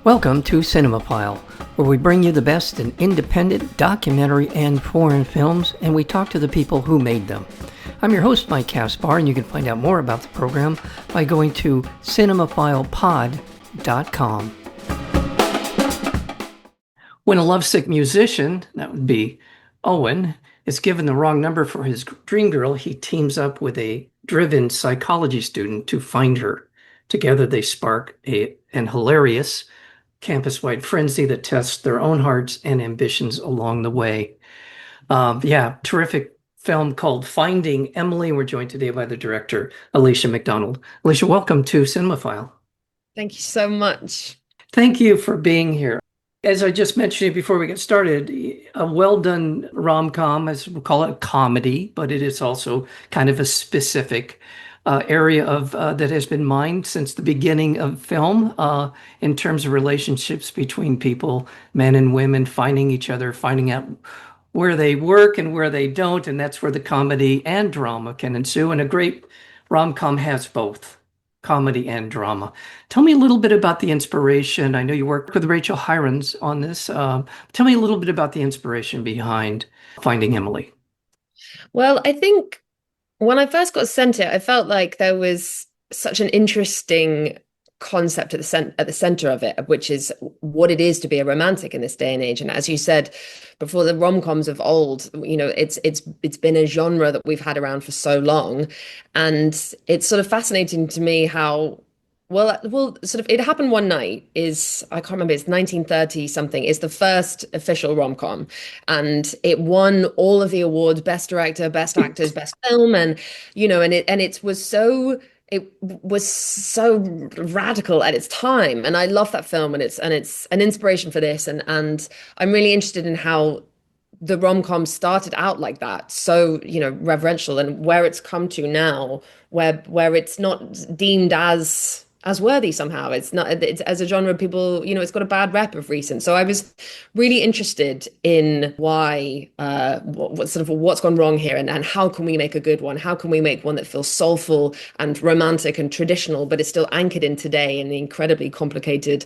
Welcome to Cinemophile, where we bring you the best in independent, documentary, and foreign films, and we talk to the people who made them. I'm your host, Mike Caspar, and you can find out more about the program by going to cinemophilepod.com. When a lovesick musician, that would be Owen, is given the wrong number for his dream girl, he teams up with a driven psychology student to find her. Together they spark an hilarious campus-wide frenzy that tests their own hearts and ambitions along the way. Terrific film called Finding Emily. We're joined today by the director, Alicia MacDonald. Alicia, welcome to Cinemophile. Thank you so much. Thank you for being here. As I just mentioned before we get started, a well-done rom-com, as we'll call it, a comedy, but it is also kind of a specific area of that has been mined since the beginning of film in terms of relationships between people, men and women, finding each other, finding out where they work and where they don't, and that's where the comedy and drama can ensue. And a great rom-com has both comedy and drama. Tell me a little bit about the inspiration. I know you worked with Rachel Hirons on this. Tell me a little bit about the inspiration behind Finding Emily. Well, I think when I first got sent it, I felt like there was such an interesting concept at the center of it, which is what it is to be a romantic in this day and age. And as you said before, the rom-coms of old, it's been a genre that we've had around for so long, and it's sort of fascinating to me how it happened one night I can't remember, it's 1930 something, is the first official rom-com, and it won all of the awards, best director, best actors, best film, and it was so radical at its time, and I love that film, and it's an inspiration for this, and I'm really interested in how the rom-com started out like that, so reverential, and where it's come to now, where it's not deemed as worthy somehow. It's not, it's as a genre, people, it's got a bad rep of recent. So I was really interested in why, what's gone wrong here, and how can we make a good one? How can we make one that feels soulful and romantic and traditional, but is still anchored in today in the incredibly complicated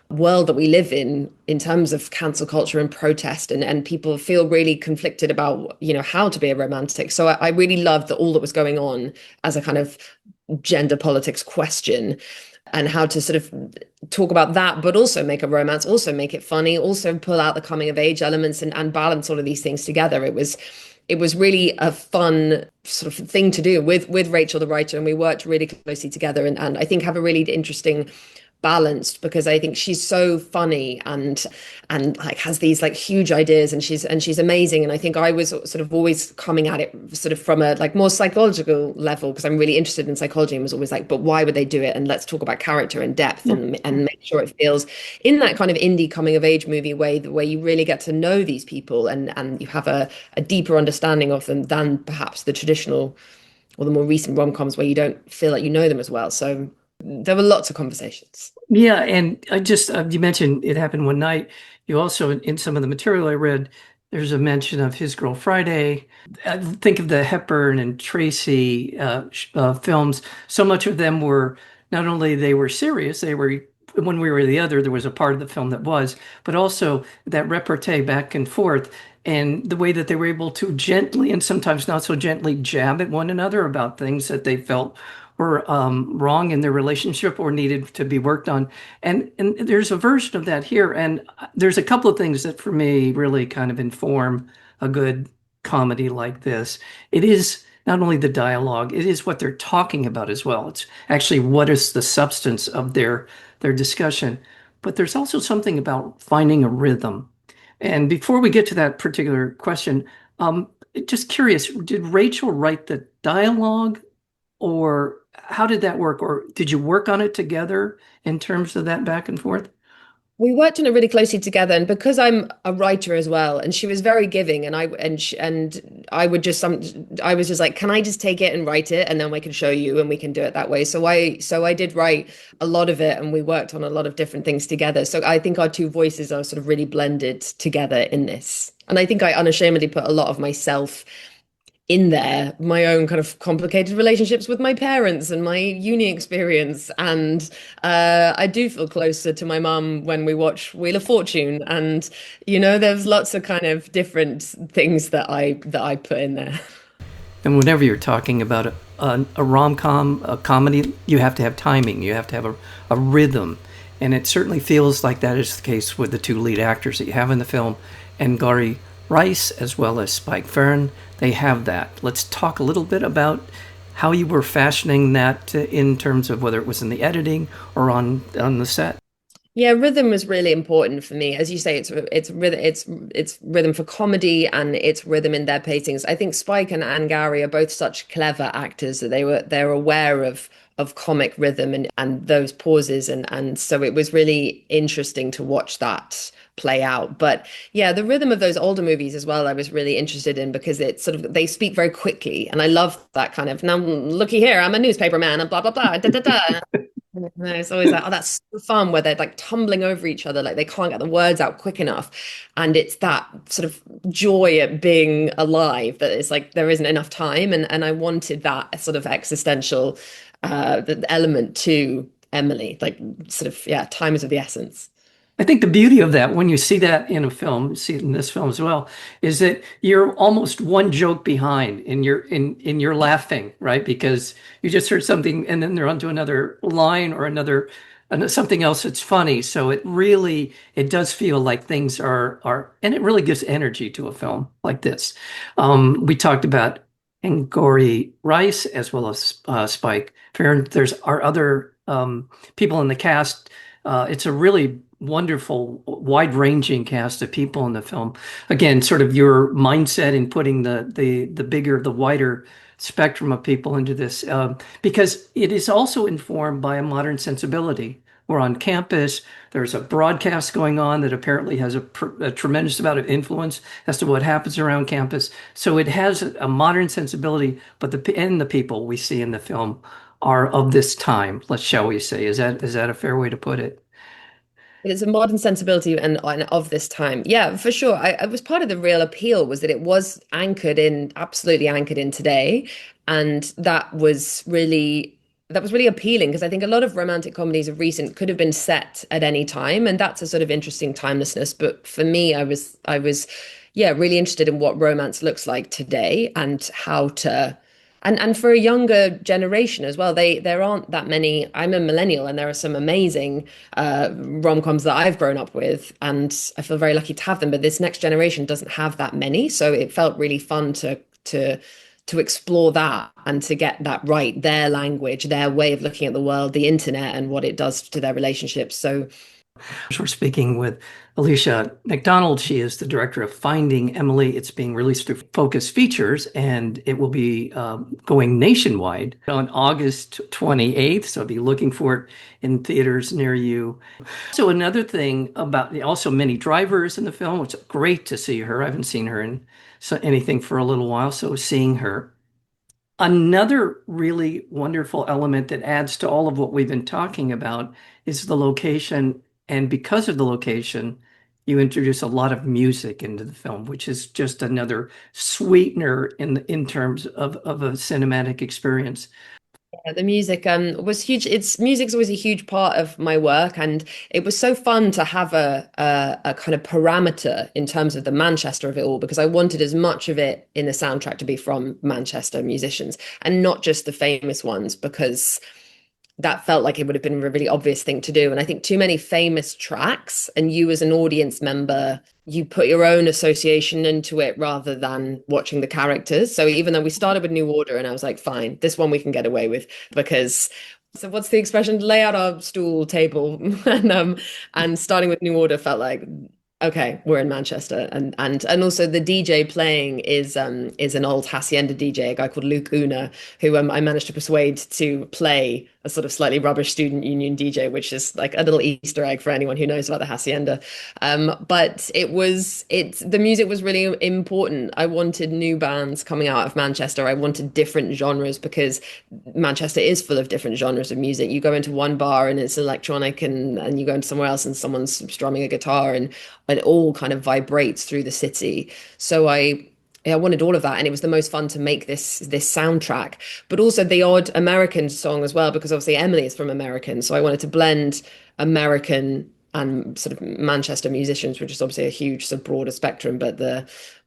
world that we live in terms of cancel culture and protest, and people feel really conflicted about, how to be a romantic. So I really loved all that was going on as a kind of gender politics question, and how to sort of talk about that, but also make a romance, also make it funny, also pull out the coming of age elements, and balance all of these things together. It was really a fun sort of thing to do with Rachel, the writer, and we worked really closely together, and I think have a really interesting balance, because I think she's so funny and like has these like huge ideas, and she's amazing. And I think I was sort of always coming at it sort of from a like more psychological level, because I'm really interested in psychology, and was always like, but why would they do it? And let's talk about character and depth, and make sure it feels in that kind of indie coming of age movie way, the way you really get to know these people, and you have a deeper understanding of them than perhaps the traditional or the more recent rom-coms, where you don't feel like you know them as well. So there were lots of conversations. Yeah, and I just, you mentioned it happened one night. You also, in some of the material I read, there's a mention of His Girl Friday. I think of the Hepburn and Tracy films. So much of them were, not only they were serious, they were, one way or the other, there was a part of the film that was, but also that repartee back and forth, and the way that they were able to gently and sometimes not so gently jab at one another about things that they felt were wrong in their relationship or needed to be worked on. And there's a version of that here. And there's a couple of things that for me really kind of inform a good comedy like this. It is not only the dialogue, it is what they're talking about as well. It's actually what is the substance of their discussion. But there's also something about finding a rhythm. And before we get to that particular question, just curious, did Rachel write the dialogue, or how did that work? Or did you work on it together in terms of that back and forth? We worked on it really closely together, and because I'm a writer as well, and she was very giving, and I was just like, can I just take it and write it, and then we can show you, and we can do it that way. So I did write a lot of it, and we worked on a lot of different things together. So I think our two voices are sort of really blended together in this, and I think I unashamedly put a lot of myself in there my own kind of complicated relationships with my parents and my uni experience. And I do feel closer to my mum when we watch Wheel of Fortune. And, there's lots of kind of different things that I put in there. And whenever you're talking about a rom-com, a comedy, you have to have timing. You have to have a rhythm. And it certainly feels like that is the case with the two lead actors that you have in the film, Angourie Rice as well as Spike Fearn. They have that. Let's talk a little bit about how you were fashioning that in terms of whether it was in the editing or on the set. Yeah, rhythm was really important for me. As you say, it's rhythm, it's rhythm for comedy and it's rhythm in their pacings. I think Spike and Anne Gowrie are both such clever actors that they're aware of comic rhythm and those pauses, and so it was really interesting to watch that play out. But yeah, the rhythm of those older movies as well, I was really interested in because it's sort of they speak very quickly, and I love that kind of now looky here, I'm a newspaper man and blah blah blah da da da. No, it's always like, oh, that's so fun where they're like tumbling over each other, like they can't get the words out quick enough. And it's that sort of joy at being alive that it's like there isn't enough time. And I wanted that sort of existential element to Emily, like sort of, yeah, time is of the essence. I think the beauty of that, when you see that in a film, see it in this film as well, is that you're almost one joke behind in your laughing, right? Because you just heard something and then they're onto another line or something else that's funny. So it does feel like things are and it really gives energy to a film like this. We talked about Angourie Rice as well as Spike Fearn. There's our other people in the cast. It's a really wonderful, wide-ranging cast of people in the film. Again, sort of your mindset in putting the bigger, the wider spectrum of people into this, because it is also informed by a modern sensibility. We're on campus. There's a broadcast going on that apparently has a tremendous amount of influence as to what happens around campus. So it has a modern sensibility, but the people we see in the film are of this time, let's shall we say. Is that a fair way to put it? It's a modern sensibility and of this time. Yeah, for sure. I was part of the real appeal was that it was absolutely anchored in today. And that was really appealing because I think a lot of romantic comedies of recent could have been set at any time. And that's a sort of interesting timelessness. But for me, I was yeah, really interested in what romance looks like today and how to and for a younger generation as well, there aren't that many. I'm a millennial, and there are some amazing rom-coms that I've grown up with, and I feel very lucky to have them. But this next generation doesn't have that many, so it felt really fun to explore that and to get that right, their language, their way of looking at the world, the internet, and what it does to their relationships. So We're speaking with Alicia MacDonald. She is the director of Finding Emily. It's being released through Focus Features, and it will be going nationwide on August 28th. So be looking for it in theaters near you. So another thing about also many drivers in the film. It's great to see her. I haven't seen her in anything for a little while, so seeing her. Another really wonderful element that adds to all of what we've been talking about is the location. And because of the location, you introduce a lot of music into the film, which is just another sweetener in terms of a cinematic experience. yeah, the music was huge. It's music's always a huge part of my work, and it was so fun to have a kind of parameter in terms of the Manchester of it all because I wanted as much of it in the soundtrack to be from Manchester musicians and not just the famous ones because that felt like it would have been a really obvious thing to do. And I think too many famous tracks, and you as an audience member, you put your own association into it rather than watching the characters. So even though we started with New Order, and I was like, fine, this one we can get away with because. So what's the expression? Lay out our stool table, and starting with New Order felt like okay, we're in Manchester, and also the DJ playing is an old hacienda DJ, a guy called Luke Una, who I managed to persuade to play a sort of slightly rubbish student union DJ, which is like a little Easter egg for anyone who knows about the hacienda. But the music was really important. I wanted new bands coming out of Manchester. I wanted different genres because Manchester is full of different genres of music. You go into one bar and it's electronic, and you go into somewhere else and someone's strumming a guitar, and it all kind of vibrates through the city. So I wanted all of that, and it was the most fun to make this soundtrack, but also the odd American song as well, because obviously Emily is from American, so I wanted to blend American and sort of Manchester musicians, which is obviously a huge sort of broader spectrum.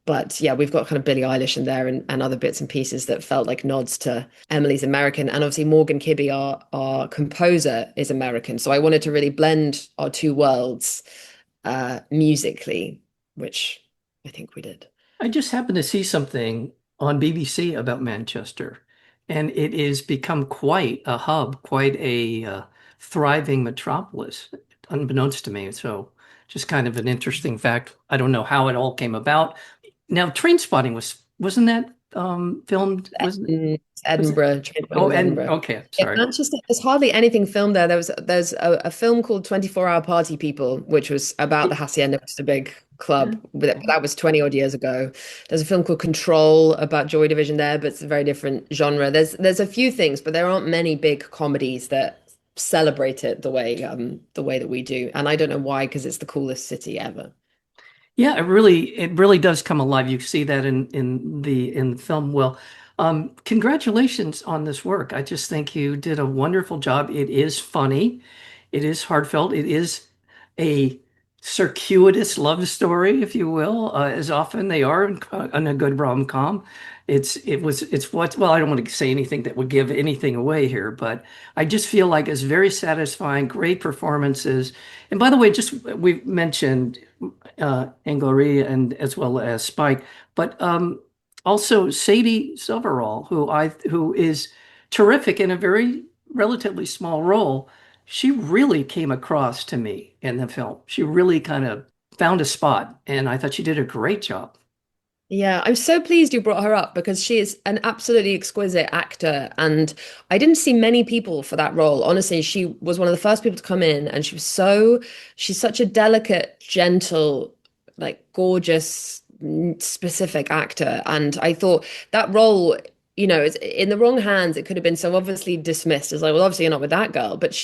But yeah, we've got kind of Billie Eilish in there and other bits and pieces that felt like nods to Emily's American, and obviously Morgan Kibbe, our composer, is American, so I wanted to really blend our two worlds musically, which I think we did. I just happened to see something on BBC about Manchester, and it has become quite a hub, quite a thriving metropolis, unbeknownst to me. So, just kind of an interesting fact. I don't know how it all came about. Now, Trainspotting wasn't that filmed? Was it? Edinburgh, Trainspotting Oh, was and Edinburgh. okay, Yeah, sorry. Manchester, there's hardly anything filmed there. There's a film called 24 Hour Party People, which was about the Hacienda, which is a big club. But that was 20 odd years ago. There's a film called Control about Joy Division there, but it's a very different genre. There's a few things, but there aren't many big comedies that celebrate it the way that we do. And I don't know why, because it's the coolest city ever. Yeah, it really does come alive. You see that in the film. Well, congratulations on this work. I just think you did a wonderful job. It is funny, it is heartfelt, it is a circuitous love story, if you will, as often they are in a good rom-com. It's what well, I don't want to say anything that would give anything away here, but I just feel like it's very satisfying, great performances. And by the way, just we mentioned Angourie and as well as Spike, but also Sadie Silverall, who is terrific in a very relatively small role. She really came across to me in the film. She really kind of found a spot, and I thought she did a great job. Yeah, I'm so pleased you brought her up because she is an absolutely exquisite actor. And I didn't see many people for that role. Honestly, she was one of the first people to come in, and she's such a delicate, gentle, like gorgeous, specific actor. And I thought that role, it's in the wrong hands, it could have been so obviously dismissed as like, well, obviously you're not with that girl. But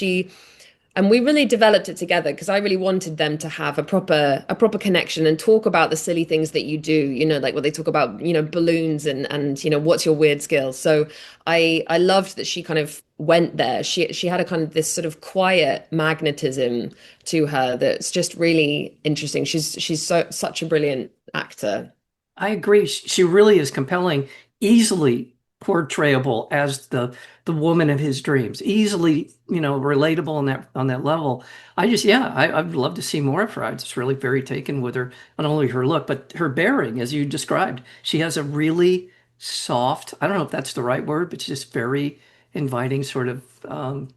and we really developed it together because I really wanted them to have a proper connection and talk about the silly things that you do, like what they talk about, balloons and what's your weird skills. So I loved that she kind of went there. She had a kind of this sort of quiet magnetism to her that's just really interesting. She's such a brilliant actor. I agree. She really is compelling, easily portrayable as the woman of his dreams, easily, relatable on that level. I'd love to see more of her. I'm just really very taken with her, not only her look, but her bearing, as you described. She has a really soft, I don't know if that's the right word, but just very inviting sort of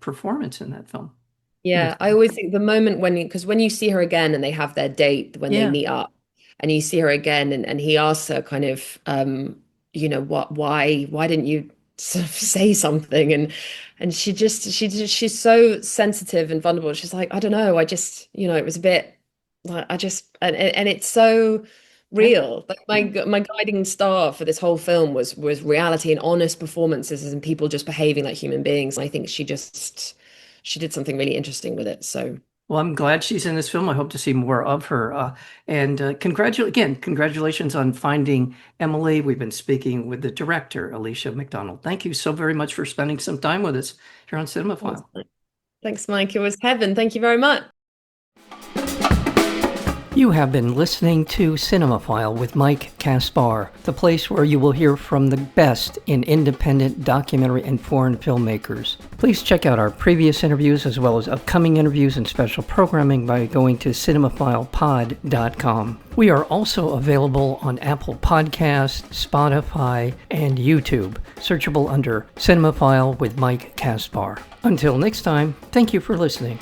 performance in that film. In Yeah, this I always think the moment because when you see her again and they have their date when they Yeah, meet up and you see her again and he asks her kind of why didn't you sort of say something and she's so sensitive and vulnerable. She's like, I don't know, I just, it was a bit like I just and it's so yeah, real. Like yeah. my guiding star for this whole film was reality and honest performances and people just behaving like human beings. I think she did something really interesting with it. So Well, I'm glad she's in this film. I hope to see more of her. And congratulations on finding Emily. We've been speaking with the director, Alicia MacDonald. Thank you so very much for spending some time with us here on Cinemaphile. thanks, Mike. It was heaven. Thank you very much. You have been listening to Cinemaphile with Mike Kaspar, the place where you will hear from the best in independent documentary and foreign filmmakers. Please check out our previous interviews as well as upcoming interviews and special programming by going to cinemaphilepod.com. We are also available on Apple Podcasts, Spotify, and YouTube, searchable under Cinemaphile with Mike Kaspar. Until next time, thank you for listening.